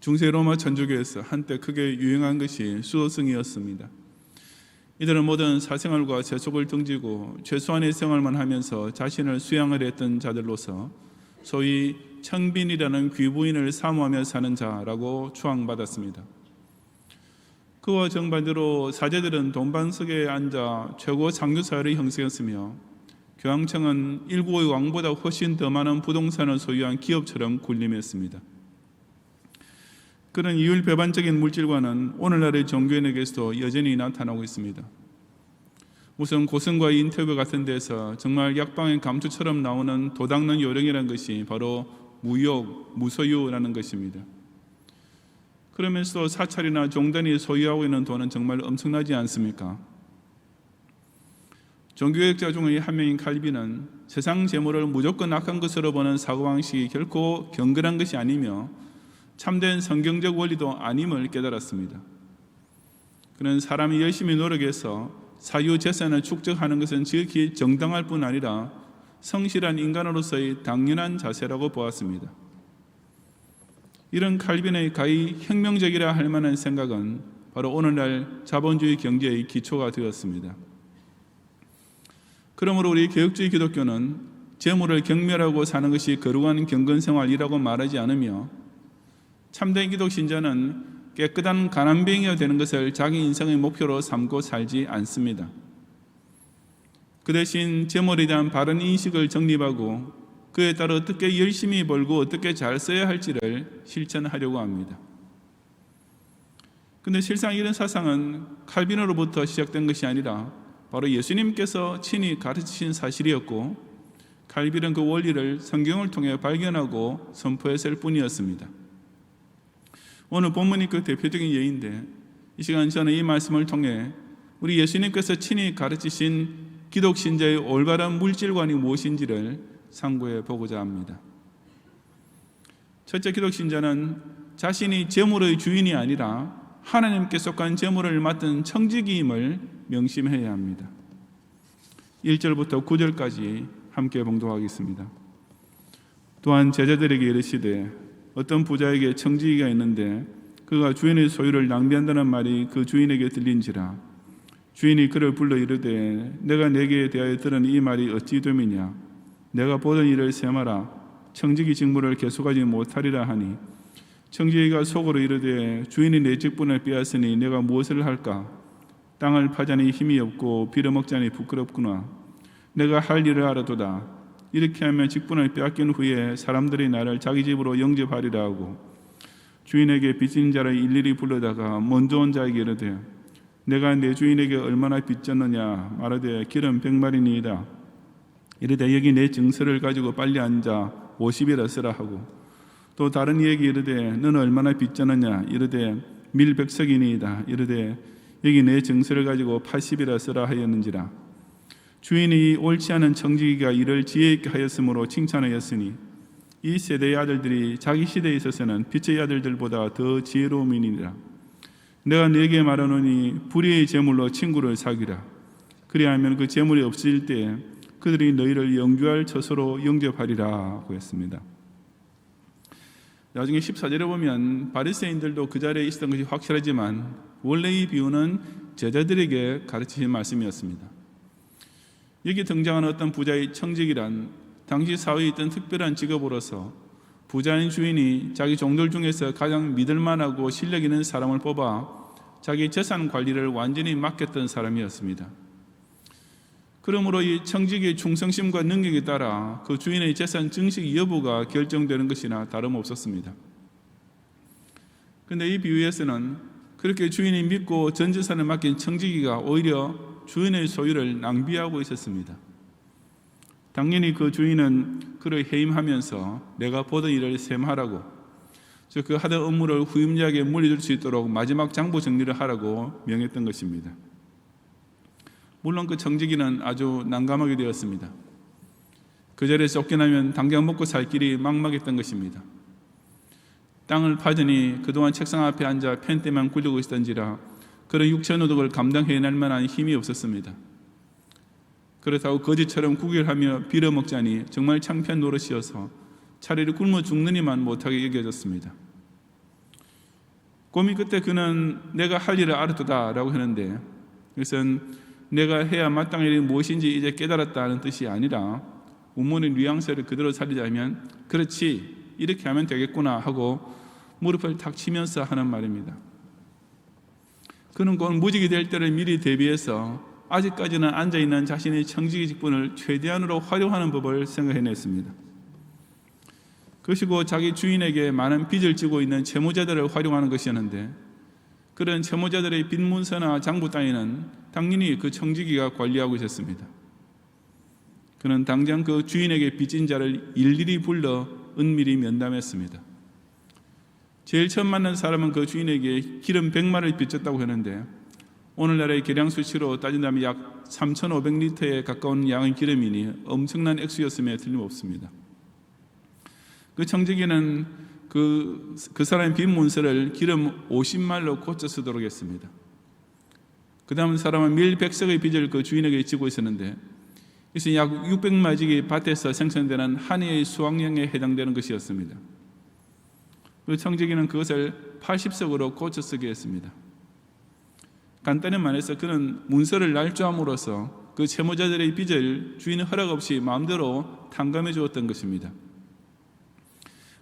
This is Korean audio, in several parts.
중세 로마 천주교에서 한때 크게 유행한 것이 수도승이었습니다. 이들은 모든 사생활과 세속을 등지고 최소한의 생활만 하면서 자신을 수양을 했던 자들로서 소위 청빈이라는 귀부인을 사모하며 사는 자라고 추앙받았습니다. 그와 정반대로 사제들은 동방석에 앉아 최고 상류사회를 형성했으며 교황청은 일국의 왕보다 훨씬 더 많은 부동산을 소유한 기업처럼 군림했습니다. 그런 이율배반적인 물질관은 오늘날의 종교인에게서도 여전히 나타나고 있습니다. 우선 고성과의 인터뷰 같은 데서 정말 약방의 감투처럼 나오는 도닦는 요령이라는 것이 바로 무욕, 무소유라는 것입니다. 그러면서도 사찰이나 종단이 소유하고 있는 돈은 정말 엄청나지 않습니까? 종교개혁자 중의 한 명인 칼빈은 세상 재물을 무조건 악한 것으로 보는 사고방식이 결코 경건한 것이 아니며 참된 성경적 원리도 아님을 깨달았습니다. 그는 사람이 열심히 노력해서 사유 재산을 축적하는 것은 지극히 정당할 뿐 아니라 성실한 인간으로서의 당연한 자세라고 보았습니다. 이런 칼빈의 가히 혁명적이라 할 만한 생각은 바로 오늘날 자본주의 경제의 기초가 되었습니다. 그러므로 우리 개혁주의 기독교는 재물을 경멸하고 사는 것이 거룩한 경건생활이라고 말하지 않으며 참된 기독 신자는 깨끗한 가난뱅이가 되는 것을 자기 인생의 목표로 삼고 살지 않습니다. 그 대신 재물에 대한 바른 인식을 정립하고 그에 따라 어떻게 열심히 벌고 어떻게 잘 써야 할지를 실천하려고 합니다. 그런데 실상 이런 사상은 칼빈으로부터 시작된 것이 아니라 바로 예수님께서 친히 가르치신 사실이었고 칼빈은 그 원리를 성경을 통해 발견하고 선포했을 뿐이었습니다. 오늘 본문이 그 대표적인 예인데 이 시간 저는 이 말씀을 통해 우리 예수님께서 친히 가르치신 기독 신자의 올바른 물질관이 무엇인지를 상고해 보고자 합니다. 첫째, 기독 신자는 자신이 재물의 주인이 아니라 하나님께 속한 재물을 맡은 청지기임을 명심해야 합니다. 1절부터 9절까지 함께 봉독하겠습니다. 또한 제자들에게 이르시되 어떤 부자에게 청지기가 있는데 그가 주인의 소유를 낭비한다는 말이 그 주인에게 들린지라. 주인이 그를 불러 이르되 내가 내게 대하여 들은 이 말이 어찌 됨이냐. 내가 보던 일을 세마라. 청지기 직무를 계속하지 못하리라 하니 청지기가 속으로 이르되 주인이 내 직분을 빼앗으니 내가 무엇을 할까. 땅을 파자니 힘이 없고 빌어먹자니 부끄럽구나. 내가 할 일을 알아도다. 이렇게 하면 직분을 빼앗긴 후에 사람들이 나를 자기 집으로 영접하리라 하고 주인에게 빚진 자를 일일이 불러다가 먼저 온 자에게 이르되 내가 내 주인에게 얼마나 빚졌느냐. 말하되 기름 100마리니이다. 이르되 여기 내 증서를 가지고 빨리 앉아 50이라 쓰라 하고 또 다른 이에게 이르되 너는 얼마나 빚졌느냐. 이르되 밀 100석이니이다. 이르되 여기 내 증서를 가지고 80이라 쓰라 하였는지라. 주인이 옳지 않은 청지기가 이를 지혜 있게 하였으므로 칭찬하였으니 이 세대의 아들들이 자기 시대에 있어서는 빛의 아들들보다 더 지혜로움이니라. 내가 네게 말하노니 불의의 재물로 친구를 사귀라. 그리하면 그 재물이 없을 때 그들이 너희를 영주할 처소로 영접하리라 고 했습니다. 나중에 14절에 보면 바리새인들도 그 자리에 있었던 것이 확실하지만 원래 이 비유는 제자들에게 가르치신 말씀이었습니다. 여기 등장하는 어떤 부자의 청직이란 당시 사회에 있던 특별한 직업으로서 부자인 주인이 자기 종들 중에서 가장 믿을만하고 실력 있는 사람을 뽑아 자기 재산 관리를 완전히 맡겼던 사람이었습니다. 그러므로 이 청직의 충성심과 능력에 따라 그 주인의 재산 증식 여부가 결정되는 것이나 다름없었습니다. 그런데 이 비유에서는 그렇게 주인이 믿고 전 재산을 맡긴 청지기가 오히려 주인의 소유를 낭비하고 있었습니다. 당연히 그 주인은 그를 해임하면서 내가 보던 일을 셈하라고, 즉 그 하던 업무를 후임자에게 물려줄 수 있도록 마지막 장부 정리를 하라고 명했던 것입니다. 물론 그 청지기는 아주 난감하게 되었습니다. 그 자리에 쫓겨나면 당장 먹고 살 길이 막막했던 것입니다. 땅을 파더니 그동안 책상 앞에 앉아 펜대만 굴리고 있었던지라 그런 육체노동을 감당해낼 만한 힘이 없었습니다. 그렇다고 거지처럼 구걸하며 빌어먹자니 정말 창피한 노릇이어서 차라리 굶어 죽느니만 못하게 여겨졌습니다. 고미 끝에 그는 내가 할 일을 알았도다라고 하는데, 이것은 내가 해야 마땅한 일이 무엇인지 이제 깨달았다는 뜻이 아니라 원문의 뉘앙스를 그대로 살리자면 그렇지, 이렇게 하면 되겠구나 하고 무릎을 탁 치면서 하는 말입니다. 그는 곧 무직이 될 때를 미리 대비해서 아직까지는 앉아있는 자신의 청지기 직분을 최대한으로 활용하는 법을 생각해냈습니다. 그것이고 자기 주인에게 많은 빚을 지고 있는 채무자들을 활용하는 것이었는데, 그런 채무자들의 빚 문서나 장부 따위는 당연히 그 청지기가 관리하고 있었습니다. 그는 당장 그 주인에게 빚진 자를 일일이 불러 은밀히 면담했습니다. 제일 처음 만난 사람은 그 주인에게 기름 100마를 빚졌다고 하는데, 오늘날의 계량 수치로 따진다면 약 3,500리터에 가까운 양의 기름이니 엄청난 액수였음에 틀림없습니다. 그 청지기는 그 사람의 빚 문서를 기름 50말로 고쳐 쓰도록 했습니다. 그 다음 사람은 밀 100석의 빚을 그 주인에게 지고 있었는데, 이것은 약 600마직이 밭에서 생산되는 한 해의 수확량에 해당되는 것이었습니다. 그 청지기는 그것을 80석으로 고쳐 쓰게 했습니다. 간단히 말해서 그는 문서를 날조함으로써 그 채무자들의 빚을 주인의 허락 없이 마음대로 탕감해 주었던 것입니다.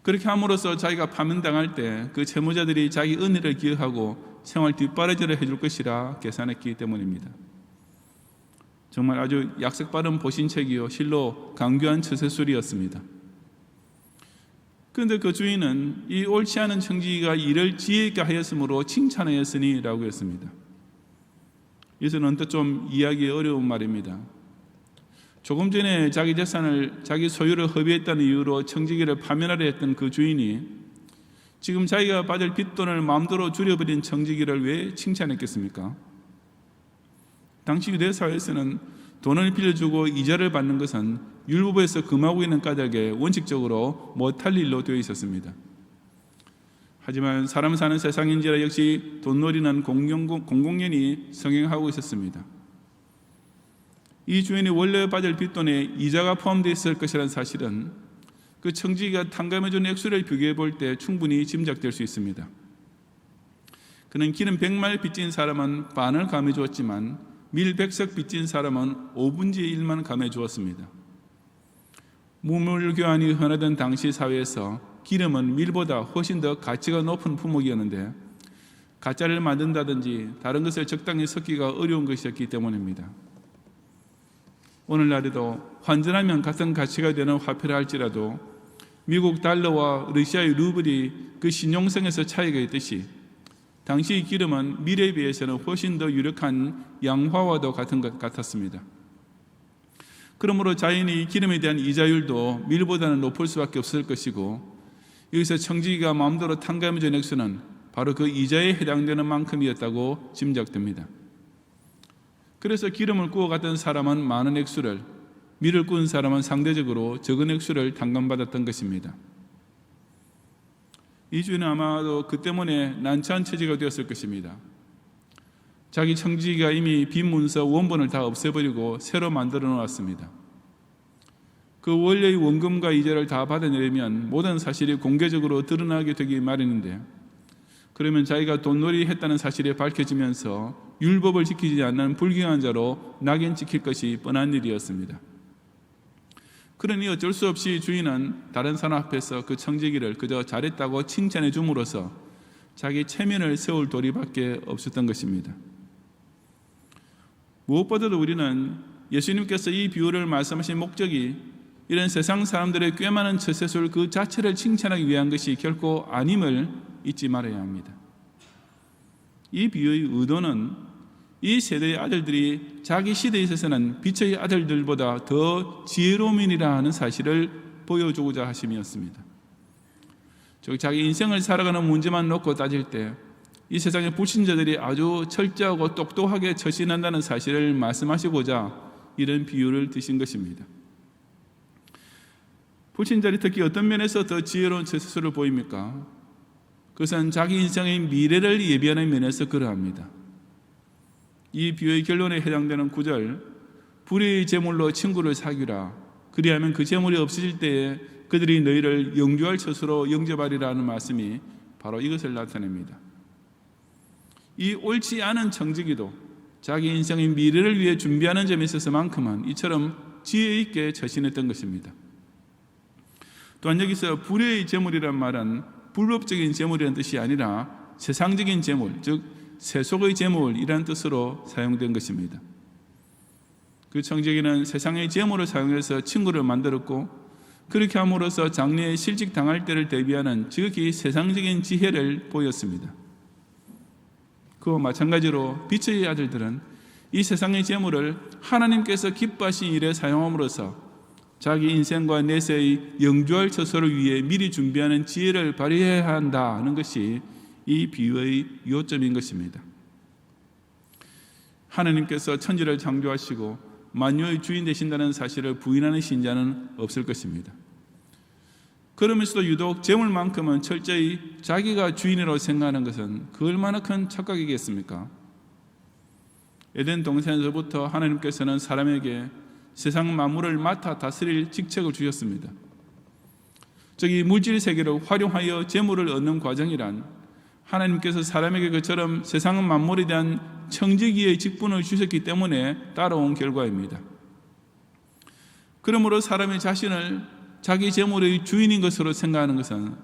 그렇게 함으로써 자기가 파면당할 때 그 채무자들이 자기 은혜를 기억하고 생활 뒷바라지를 해줄 것이라 계산했기 때문입니다. 정말 아주 약색빠른 보신책이요 실로 강교한 처세술이었습니다. 그런데 그 주인은 이 옳지 않은 청지기가 일을 지혜 있게 하였으므로 칭찬하였으니 라고 했습니다. 이것은 언뜻 좀 이해하기 어려운 말입니다. 조금 전에 자기 재산을, 자기 소유를 허비했다는 이유로 청지기를 파면하려 했던 그 주인이 지금 자기가 받을 빚돈을 마음대로 줄여버린 청지기를 왜 칭찬했겠습니까? 당시 유대 사회에서는 돈을 빌려주고 이자를 받는 것은 율법에서 금하고 있는 까닭에 원칙적으로 못할 일로 되어 있었습니다. 하지만 사람 사는 세상인지라 역시 돈놀이는 공공연히 성행하고 있었습니다. 이 주인이 원래 받을 빚돈에 이자가 포함되어 있을 것이라는 사실은 그 청지기가 탕감해준 액수를 비교해 볼 때 충분히 짐작될 수 있습니다. 그는 기름 100말 빚진 사람은 반을 감해 주었지만 밀 100석 빚진 사람은 5분의 1만 감해 주었습니다. 무물 교환이 흔하던 당시 사회에서 기름은 밀보다 훨씬 더 가치가 높은 품목이었는데 가짜를 만든다든지 다른 것을 적당히 섞기가 어려운 것이었기 때문입니다. 오늘날에도 환전하면 같은 가치가 되는 화폐를 할지라도 미국 달러와 러시아의 루블이 그 신용성에서 차이가 있듯이 당시 기름은 밀에 비해서는 훨씬 더 유력한 양화와도 같은 것 같았습니다. 그러므로 자연히 기름에 대한 이자율도 밀보다는 높을 수밖에 없을 것이고, 여기서 청지기가 마음대로 탕감해준 액수는 바로 그 이자에 해당되는 만큼이었다고 짐작됩니다. 그래서 기름을 구워갔던 사람은 많은 액수를, 밀을 구운 사람은 상대적으로 적은 액수를 탕감받았던 것입니다. 이 주인은 아마도 그 때문에 난처한 처지가 되었을 것입니다. 자기 청지기가 이미 빚 문서 원본을 다 없애버리고 새로 만들어 놓았습니다. 그 원래의 원금과 이자를 다 받아내려면 모든 사실이 공개적으로 드러나게 되기 마련인데, 그러면 자기가 돈놀이 했다는 사실이 밝혀지면서 율법을 지키지 않는 불경한 자로 낙인 찍힐 것이 뻔한 일이었습니다. 그러니 어쩔 수 없이 주인은 다른 사람 앞에서 그 청지기를 그저 잘했다고 칭찬해 줌으로써 자기 체면을 세울 도리밖에 없었던 것입니다. 무엇보다도 우리는 예수님께서 이 비유를 말씀하신 목적이 이런 세상 사람들의 꽤 많은 처세술 그 자체를 칭찬하기 위한 것이 결코 아님을 잊지 말아야 합니다. 이 비유의 의도는 이 세대의 아들들이 자기 시대에 있어서는 빛의 아들들보다 더 지혜로움이라 하는 사실을 보여주고자 하심이었습니다. 즉 자기 인생을 살아가는 문제만 놓고 따질 때 이 세상의 불신자들이 아주 철저하고 똑똑하게 처신한다는 사실을 말씀하시고자 이런 비유를 드신 것입니다. 불신자들이 특히 어떤 면에서 더 지혜로운 처세술을 보입니까? 그것은 자기 인생의 미래를 예비하는 면에서 그러합니다. 이 비유의 결론에 해당되는 9절, 불의의 제물로 친구를 사귀라. 그리하면 그 제물이 없어질 때에 그들이 너희를 영주할 처소로 영접하리라는 말씀이 바로 이것을 나타냅니다. 이 옳지 않은 청지기도 자기 인생의 미래를 위해 준비하는 점에 있어서만큼은 이처럼 지혜 있게 처신했던 것입니다. 또한 여기서 불의의 재물이란 말은 불법적인 재물이라는 뜻이 아니라 세상적인 재물, 즉 세속의 재물이라는 뜻으로 사용된 것입니다. 그 청지기는 세상의 재물을 사용해서 친구를 만들었고, 그렇게 함으로써 장래에 실직당할 때를 대비하는 지극히 세상적인 지혜를 보였습니다. 그와 마찬가지로 빛의 아들들은 이 세상의 재물을 하나님께서 기뻐하신 일에 사용함으로써 자기 인생과 내세의 영주할 처소를 위해 미리 준비하는 지혜를 발휘해야 한다는 것이 이 비유의 요점인 것입니다. 하나님께서 천지를 창조하시고 만유의 주인 되신다는 사실을 부인하는 신자는 없을 것입니다. 그러면서도 유독 재물만큼은 철저히 자기가 주인이라고 생각하는 것은 그 얼마나 큰 착각이겠습니까? 에덴 동산에서부터 하나님께서는 사람에게 세상 만물을 맡아 다스릴 직책을 주셨습니다. 즉, 이 물질 세계를 활용하여 재물을 얻는 과정이란 하나님께서 사람에게 그처럼 세상 만물에 대한 청지기의 직분을 주셨기 때문에 따라온 결과입니다. 그러므로 사람이 자신을 자기 재물의 주인인 것으로 생각하는 것은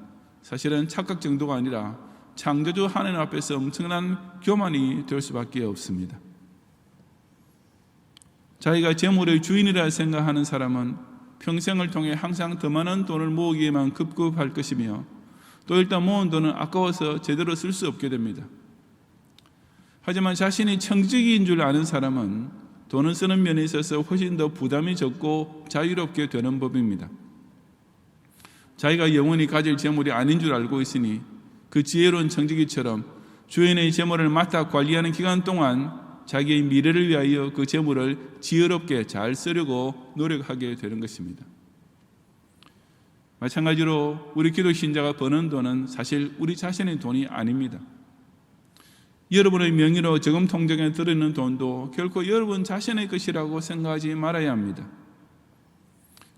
사실은 착각 정도가 아니라 창조주 하나님 앞에서 엄청난 교만이 될 수밖에 없습니다. 자기가 재물의 주인이라 생각하는 사람은 평생을 통해 항상 더 많은 돈을 모으기에만 급급할 것이며, 또 일단 모은 돈은 아까워서 제대로 쓸 수 없게 됩니다. 하지만 자신이 청지기인 줄 아는 사람은 돈을 쓰는 면에 있어서 훨씬 더 부담이 적고 자유롭게 되는 법입니다. 자기가 영원히 가질 재물이 아닌 줄 알고 있으니 그 지혜로운 청지기처럼 주인의 재물을 맡아 관리하는 기간 동안 자기의 미래를 위하여 그 재물을 지혜롭게 잘 쓰려고 노력하게 되는 것입니다. 마찬가지로 우리 기독 신자가 버는 돈은 사실 우리 자신의 돈이 아닙니다. 여러분의 명의로 저금 통장에 들어있는 돈도 결코 여러분 자신의 것이라고 생각하지 말아야 합니다.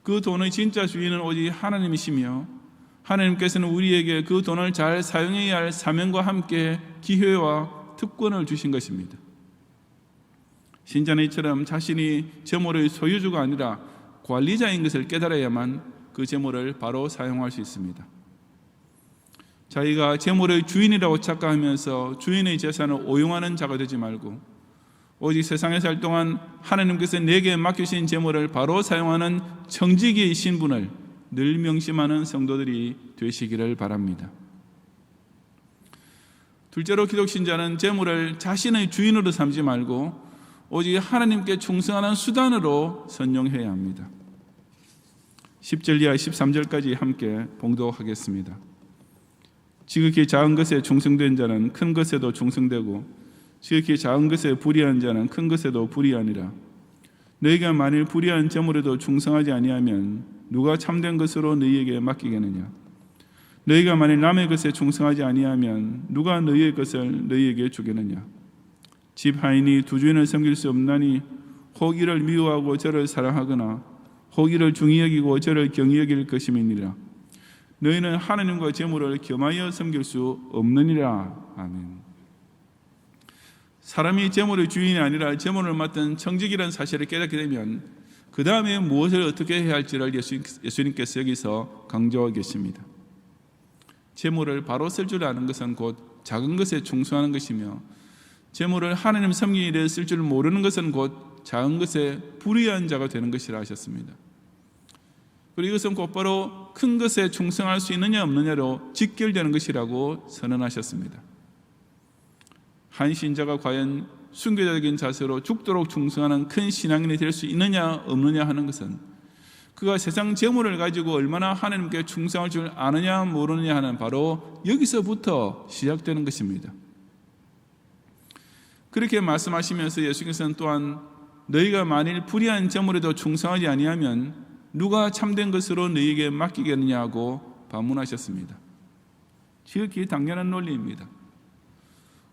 그 돈의 진짜 주인은 오직 하나님이시며, 하나님께서는 우리에게 그 돈을 잘 사용해야 할 사명과 함께 기회와 특권을 주신 것입니다. 신자는 이처럼 자신이 재물의 소유주가 아니라 관리자인 것을 깨달아야만 그 재물을 바로 사용할 수 있습니다. 자기가 재물의 주인이라고 착각하면서 주인의 재산을 오용하는 자가 되지 말고, 오직 세상에 살 동안 하나님께서 내게 맡기신 재물을 바로 사용하는 청지기의 신분을 늘 명심하는 성도들이 되시기를 바랍니다. 둘째로 기독 신자는 재물을 자신의 주인으로 삼지 말고 오직 하나님께 충성하는 수단으로 선용해야 합니다. 10절 이하 13절까지 함께 봉독하겠습니다. 지극히 작은 것에 충성된 자는 큰 것에도 충성되고, 지극히 작은 것에 불의한 자는 큰 것에도 불의하니라. 너희가 만일 불의한 재물에도 충성하지 아니하면 누가 참된 것으로 너희에게 맡기겠느냐? 너희가 만일 남의 것에 충성하지 아니하면 누가 너희의 것을 너희에게 주겠느냐? 집 하인이 두 주인을 섬길 수 없나니 혹 이를 미워하고 저를 사랑하거나 혹 이를 중히 여기고 저를 경히 여길 것임이니라. 너희는 하나님과 재물을 겸하여 섬길 수 없느니라. 아멘. 사람이 재물의 주인이 아니라 재물을 맡은 청지기라는 사실을 깨닫게 되면 그 다음에 무엇을 어떻게 해야 할지를 예수님께서 여기서 강조하고 계십니다. 재물을 바로 쓸 줄 아는 것은 곧 작은 것에 충성하는 것이며, 재물을 하나님 섬기는 일에 쓸 줄 모르는 것은 곧 작은 것에 불의한 자가 되는 것이라 하셨습니다. 그리고 이것은 곧바로 큰 것에 충성할 수 있느냐 없느냐로 직결되는 것이라고 선언하셨습니다. 한 신자가 과연 순교자적인 자세로 죽도록 충성하는 큰 신앙인이 될 수 있느냐 없느냐 하는 것은 그가 세상 재물을 가지고 얼마나 하나님께 충성할 줄 아느냐 모르느냐 하는 바로 여기서부터 시작되는 것입니다. 그렇게 말씀하시면서 예수께서는 또한 너희가 만일 불의한 재물에도 충성하지 아니하면 누가 참된 것으로 너희에게 맡기겠느냐고 반문하셨습니다. 지극히 당연한 논리입니다.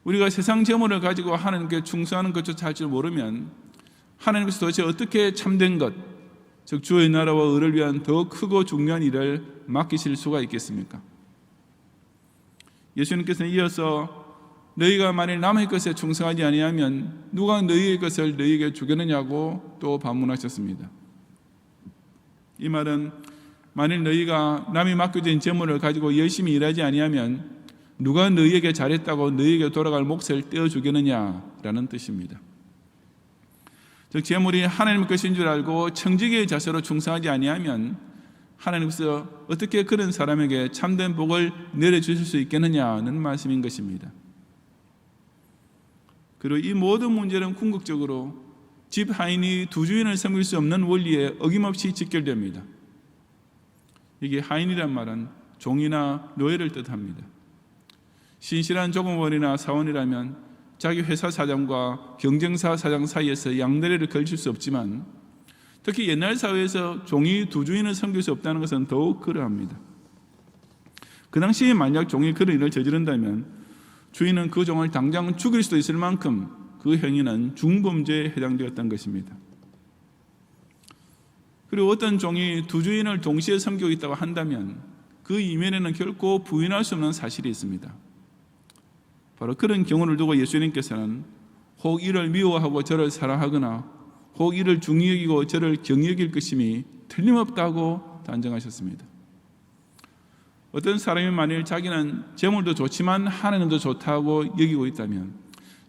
우리가 세상 재물을 가지고 하나님께 충성하는 것조차 할 줄 모르면 하나님께서 도대체 어떻게 참된 것, 즉 주의 나라와 의를 위한 더 크고 중요한 일을 맡기실 수가 있겠습니까? 예수님께서는 이어서 너희가 만일 남의 것에 충성하지 아니하면 누가 너희의 것을 너희에게 주겠느냐고 또 반문하셨습니다. 이 말은 만일 너희가 남이 맡겨진 재물을 가지고 열심히 일하지 아니하면 누가 너희에게 잘했다고 너희에게 돌아갈 몫을 떼어주겠느냐라는 뜻입니다. 즉 재물이 하나님 것인 줄 알고 청지기의 자세로 충성하지 아니하면 하나님께서 어떻게 그런 사람에게 참된 복을 내려주실 수 있겠느냐는 말씀인 것입니다. 그리고 이 모든 문제는 궁극적으로 집 하인이 두 주인을 섬길 수 없는 원리에 어김없이 직결됩니다. 이게 하인이란 말은 종이나 노예를 뜻합니다. 신실한 종업원이나 사원이라면 자기 회사 사장과 경쟁사 사장 사이에서 양다리를 걸칠 수 없지만 특히 옛날 사회에서 종이 두 주인을 섬길 수 없다는 것은 더욱 그러합니다. 그 당시에 만약 종이 그런 일을 저지른다면 주인은 그 종을 당장 죽일 수도 있을 만큼 그 행위는 중범죄에 해당되었던 것입니다. 그리고 어떤 종이 두 주인을 동시에 섬기고 있다고 한다면 그 이면에는 결코 부인할 수 없는 사실이 있습니다. 바로 그런 경우를 두고 예수님께서는 혹 이를 미워하고 저를 사랑하거나 혹 이를 중히 여기고 저를 경히 여길 것임이 틀림없다고 단정하셨습니다. 어떤 사람이 만일 자기는 재물도 좋지만 하나님도 좋다고 여기고 있다면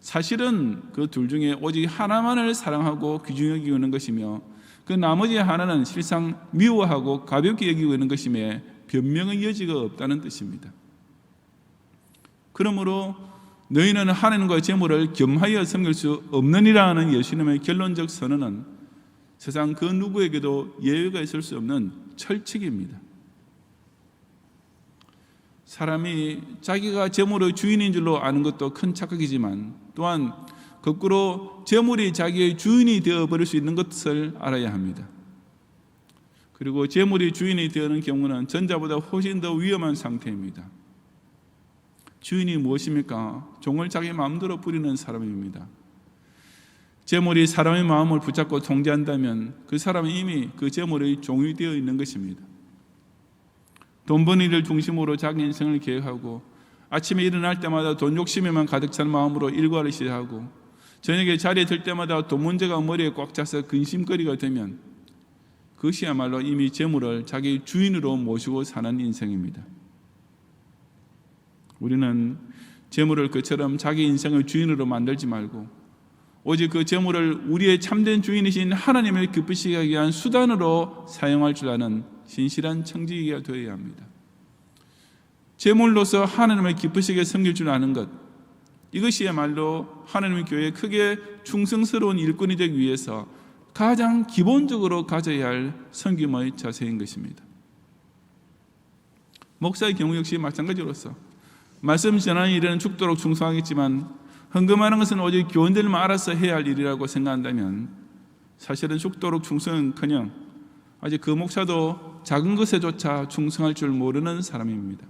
사실은 그 둘 중에 오직 하나만을 사랑하고 귀중히 여기고 있는 것이며 그 나머지 하나는 실상 미워하고 가볍게 여기고 있는 것임에 변명의 여지가 없다는 뜻입니다. 그러므로 너희는 하나님과 재물을 겸하여 섬길 수 없느니라는 예수님의 결론적 선언은 세상 그 누구에게도 예외가 있을 수 없는 철칙입니다. 사람이 자기가 재물의 주인인 줄로 아는 것도 큰 착각이지만 또한 거꾸로 재물이 자기의 주인이 되어버릴 수 있는 것을 알아야 합니다. 그리고 재물이 주인이 되는 경우는 전자보다 훨씬 더 위험한 상태입니다. 주인이 무엇입니까? 종을 자기 마음대로 부리는 사람입니다. 재물이 사람의 마음을 붙잡고 통제한다면 그 사람은 이미 그 재물의 종이 되어 있는 것입니다. 돈 버는 일을 중심으로 자기 인생을 계획하고 아침에 일어날 때마다 돈 욕심에만 가득 찬 마음으로 일과를 시작하고 저녁에 자리에 들 때마다 돈 문제가 머리에 꽉 차서 근심거리가 되면 그것이야말로 이미 재물을 자기 주인으로 모시고 사는 인생입니다. 우리는 재물을 그처럼 자기 인생의 주인으로 만들지 말고 오직 그 재물을 우리의 참된 주인이신 하나님을 기쁘시게 하기 위한 수단으로 사용할 줄 아는 신실한 청지기가 되어야 합니다. 재물로서 하나님을 기쁘시게 섬길 줄 아는 것, 이것이야말로 하나님의 교회에 크게 충성스러운 일꾼이 되기 위해서 가장 기본적으로 가져야 할 섬김의 자세인 것입니다. 목사의 경우 역시 마찬가지로서 말씀 전하는 일에는 죽도록 충성하겠지만 헌금하는 것은 오직 교원들만 알아서 해야 할 일이라고 생각한다면 사실은 죽도록 충성은커녕 아직 그 목사도 작은 것에조차 충성할 줄 모르는 사람입니다.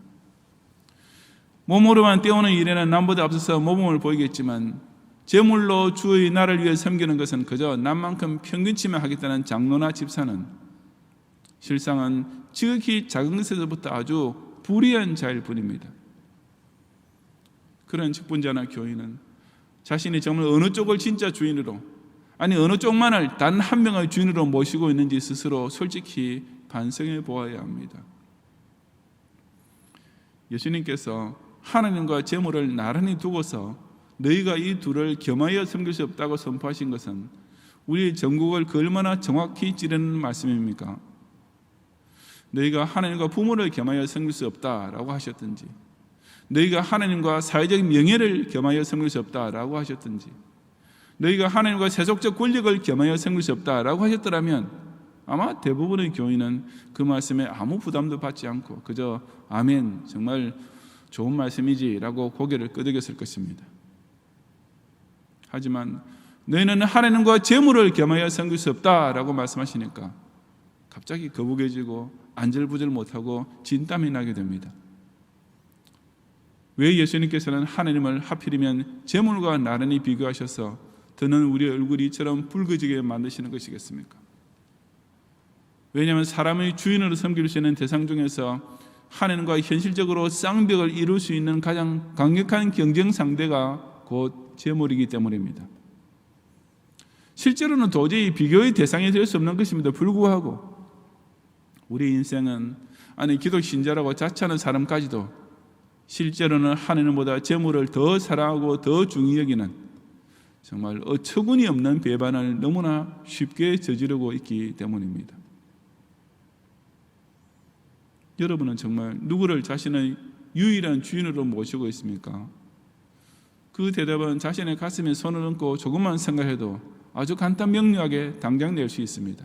몸으로만 때우는 일에는 남보다 앞서서 모범을 보이겠지만 제물로 주의 나를 위해 섬기는 것은 그저 남만큼 평균치만 하겠다는 장로나 집사는 실상은 지극히 작은 것에서부터 아주 불의한 자일 뿐입니다. 그런 직분자나 교인은 자신이 정말 어느 쪽을 진짜 주인으로, 아니 어느 쪽만을 단 한 명의 주인으로 모시고 있는지 스스로 솔직히 반성해 보아야 합니다. 예수님께서 하나님과 재물을 나란히 두고서 너희가 이 둘을 겸하여 섬길 수 없다고 선포하신 것은 우리의 전국을 그 얼마나 정확히 찌르는 말씀입니까? 너희가 하나님과 부모를 겸하여 섬길 수 없다라고 하셨든지, 너희가 하나님과 사회적 명예를 겸하여 섬길 수 없다라고 하셨든지, 너희가 하나님과 세속적 권력을 겸하여 섬길 수 없다라고 하셨더라면 아마 대부분의 교인은 그 말씀에 아무 부담도 받지 않고 그저 아멘, 정말 좋은 말씀이지라고 고개를 끄덕였을 것입니다. 하지만 너희는 하나님과 재물을 겸하여 섬길 수 없다라고 말씀하시니까 갑자기 거북해지고 안절부절 못하고 진땀이 나게 됩니다. 왜 예수님께서는 하나님을 하필이면 재물과 나란히 비교하셔서 드는 우리의 얼굴이 이처럼 붉어지게 만드시는 것이겠습니까? 왜냐하면 사람의 주인으로 섬길 수 있는 대상 중에서 하나님과 현실적으로 쌍벽을 이룰 수 있는 가장 강력한 경쟁 상대가 곧 재물이기 때문입니다. 실제로는 도저히 비교의 대상이 될 수 없는 것임에도 불구하고 우리 인생은 기독 신자라고 자처하는 사람까지도 실제로는 하나님보다 재물을 더 사랑하고 더 중히 여기는 정말 어처구니 없는 배반을 너무나 쉽게 저지르고 있기 때문입니다. 여러분은 정말 누구를 자신의 유일한 주인으로 모시고 있습니까? 그 대답은 자신의 가슴에 손을 얹고 조금만 생각해도 아주 간단 명료하게 당장 낼 수 있습니다.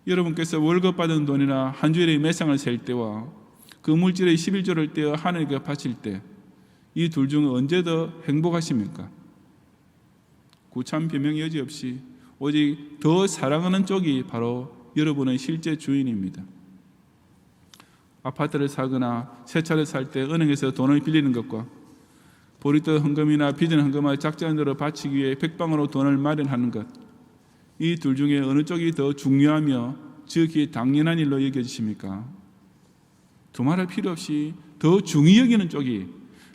여러분께서 월급 받은 돈이나 한 주일의 매상을 셀 때와 그 물질의 11조를 떼어 하나님께 바칠 때 이 둘 중 언제 더 행복하십니까? 구참 변명 여지 없이 오직 더 사랑하는 쪽이 바로 여러분의 실제 주인입니다. 아파트를 사거나 새 차를 살 때 은행에서 돈을 빌리는 것과 보리떡 헌금이나 빚은 헌금을 작전대로 바치기 위해 백방으로 돈을 마련하는 것, 이 둘 중에 어느 쪽이 더 중요하며 지극히 당연한 일로 여겨지십니까? 두말할 필요 없이 더 중히 여기는 쪽이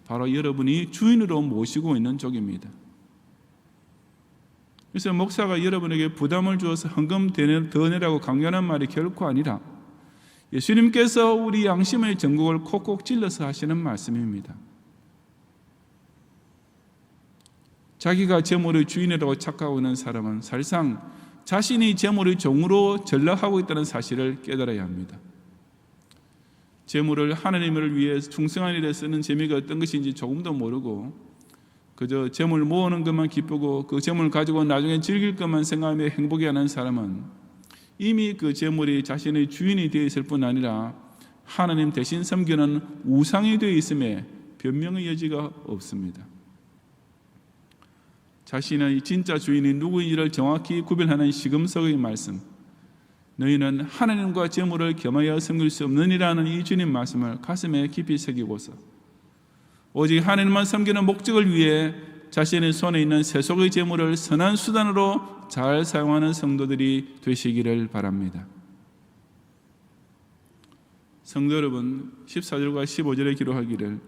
바로 여러분이 주인으로 모시고 있는 쪽입니다. 그래서 목사가 여러분에게 부담을 주어서 헌금 더 내라고 강요하는 말이 결코 아니라 예수님께서 우리 양심의 전곡을 콕콕 찔러서 하시는 말씀입니다. 자기가 재물의 주인이라고 착각하고 있는 사람은 사실상 자신이 재물의 종으로 전락하고 있다는 사실을 깨달아야 합니다. 재물을 하나님을 위해 충성한 일에 쓰는 재미가 어떤 것인지 조금도 모르고 그저 재물 모으는 것만 기쁘고 그 재물을 가지고 나중에 즐길 것만 생각하며 행복해하는 사람은 이미 그 재물이 자신의 주인이 되어 있을 뿐 아니라 하나님 대신 섬기는 우상이 되어 있음에 변명의 여지가 없습니다. 자신의 진짜 주인이 누구인지를 정확히 구별하는 시금석의 말씀, 너희는 하나님과 재물을 겸하여 섬길 수 없느니라는 이 주님 말씀을 가슴에 깊이 새기고서 오직 하나님만 섬기는 목적을 위해 자신의 손에 있는 세속의 재물을 선한 수단으로 잘 사용하는 성도들이 되시기를 바랍니다. 성도 여러분, 14절과 15절에 기록하기를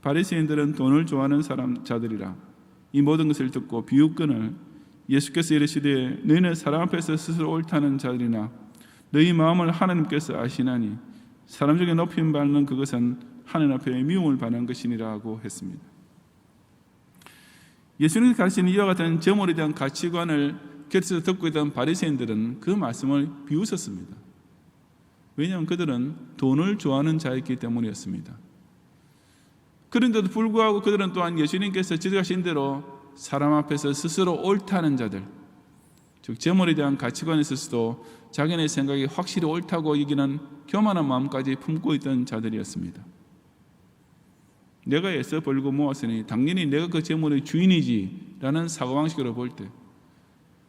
바리새인들은 돈을 좋아하는 자들이라 이 모든 것을 듣고 비웃건을 예수께서 이르시되 너희는 사람 앞에서 스스로 옳다는 자들이나 너희 마음을 하나님께서 아시나니 사람 중에 높임 받는 그것은 하나님 앞에 미움을 받는 것이니라고 했습니다. 예수님이 가르치는 이와 같은 재물에 대한 가치관을 곁에서 듣고 있던 바리새인들은 그 말씀을 비웃었습니다. 왜냐하면 그들은 돈을 좋아하는 자였기 때문이었습니다. 그런데도 불구하고 그들은 또한 예수님께서 지적하신 대로 사람 앞에서 스스로 옳다는 자들, 즉 재물에 대한 가치관에 있어서도 자기네 생각이 확실히 옳다고 여기는 교만한 마음까지 품고 있던 자들이었습니다. 내가 애써 벌고 모았으니 당연히 내가 그 재물의 주인이지 라는 사고방식으로 볼 때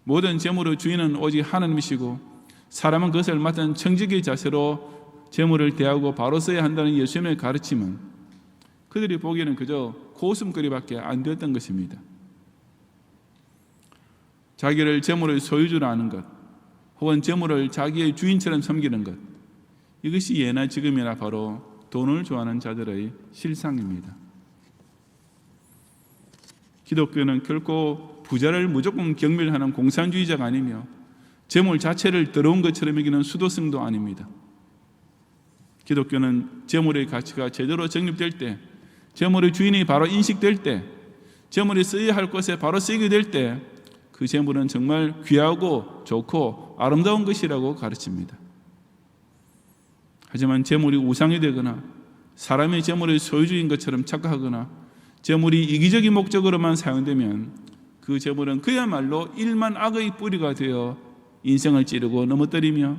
모든 재물의 주인은 오직 하나님이시고 사람은 그것을 맡은 청지기의 자세로 재물을 대하고 바로 써야 한다는 예수님의 가르침은 그들이 보기에는 그저 고웃음거리밖에 안 되었던 것입니다. 자기를 재물의 소유주로 아는 것, 혹은 재물을 자기의 주인처럼 섬기는 것, 이것이 예나 지금이나 바로 돈을 좋아하는 자들의 실상입니다. 기독교는 결코 부자를 무조건 경멸하는 공산주의자가 아니며 재물 자체를 더러운 것처럼 여기는 수도승도 아닙니다. 기독교는 재물의 가치가 제대로 정립될 때, 재물의 주인이 바로 인식될 때, 재물이 쓰여야 할 것에 바로 쓰이게 될 때 그 재물은 정말 귀하고 좋고 아름다운 것이라고 가르칩니다. 하지만 재물이 우상이 되거나 사람의 재물의 소유주인 것처럼 착각하거나 재물이 이기적인 목적으로만 사용되면 그 재물은 그야말로 일만 악의 뿌리가 되어 인생을 찌르고 넘어뜨리며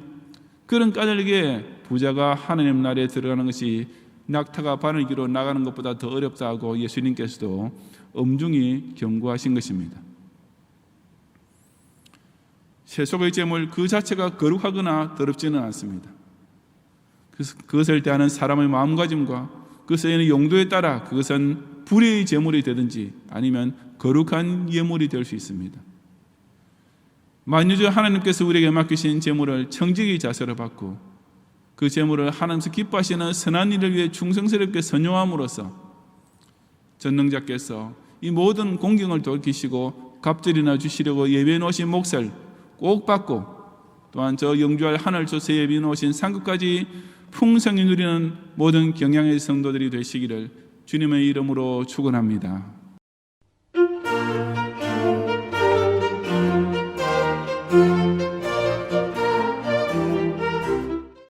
그런 까닭에 부자가 하나님 나라에 들어가는 것이 낙타가 바늘기로 나가는 것보다 더 어렵다고 예수님께서도 엄중히 경고하신 것입니다. 세속의 재물 그 자체가 거룩하거나 더럽지는 않습니다. 그래서 그것을 대하는 사람의 마음가짐과 그 쓰이는 용도에 따라 그것은 불의의 재물이 되든지 아니면 거룩한 예물이 될 수 있습니다. 만유주 하나님께서 우리에게 맡기신 재물을 청지기 자세로 받고 그 제물을 하나님께서 기뻐하시는 선한 일을 위해 충성스럽게 선용함으로써 전능자께서 이 모든 공경을 돌이키시고 갑절이나 주시려고 예비해 놓으신 몫을 꼭 받고 또한 저 영주할 하늘 조세 예비해 놓으신 상급까지 풍성히 누리는 모든 경양의 성도들이 되시기를 주님의 이름으로 축원합니다.